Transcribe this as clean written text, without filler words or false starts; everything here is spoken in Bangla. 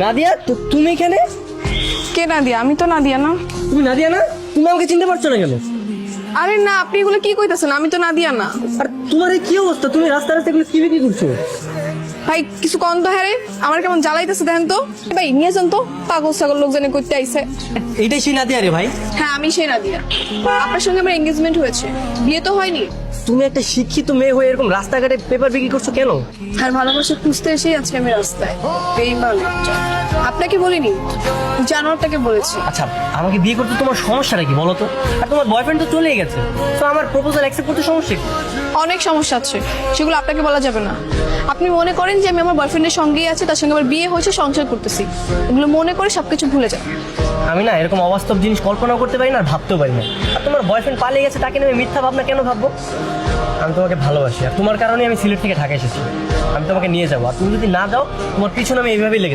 নাদিয়া, তুমি এখানে? কে নাদিয়া? আমি তো নাদিয়া না। তুমি নাদিয়া না? তুমি আমাকে চিনতে পারছো না কেন? আরে না, আপনি এগুলো কি কইতাছেন? আমি তো নাদিয়া না। আর তোমার এই কি অবস্থা? তুমি রাস্তা রাস্তা এগুলো কি বিক্রি করছো? ভাই কিছু কম তো। হ্যাঁ রে, আমার কেমন জ্বালাইতেছে দেখেন তো। ভাই নিয়ে যান তো, পাগল ছাগল লোক জানে করতে আইছে। এইটাই সেই নাদিয়া রে ভাই? হ্যাঁ আমি সেই নাদিয়া। আপনার সঙ্গে আমার এঙ্গেজমেন্ট হয়েছে, বিয়ে তো হয়নি। তুমি একটা শিক্ষিত মেয়ে হয়ে এরকম রাস্তাঘাটে পেপার বিক্রি করছো কেন? আর ভালোবাসা খুঁজতে এসেই আজকে আমি রাস্তায়। বেঈমান একটা। আপনাকে বলিনি, জানোয়ারটাকে বলেছি। আচ্ছা, আমাকে বিয়ে করতে তোমার সমস্যাটা কি বলো তো? আর তোমার বয়ফ্রেন্ড তো চলেই গেছে, তো আমার প্রপোজাল অ্যাকসেপ্ট করতে সমস্যা কি? অনেক সমস্যা আছে, সেগুলো আপনাকে বলা যাবে না। আপনি মনে করেন যে আমি আমার বয়ফ্রেন্ডের সঙ্গেই আছি, তার সঙ্গে আমার বিয়ে হয়েছে, সংসার করতেছি। এগুলো মনে করে সবকিছু ভুলে যান। আমি না এরকম অবাস্তব জিনিস কল্পনাও করতে পারি না, আর ভাবতেও পারি না। আর তোমার বয়ফ্রেন্ড পালিয়ে গেছে, তাকে নিয়ে মিথ্যা ভাবনা কেন ভাববো? আমি তোমাকে ভালোবাসি, আর তোমার কারণে আমি সিলেট থেকে ঢাকা এসেছি। আমি তোমাকে নিয়ে যাবো, আর তুমি যদি না যাও, তোমার পিছনে আমি এইভাবেই লেগে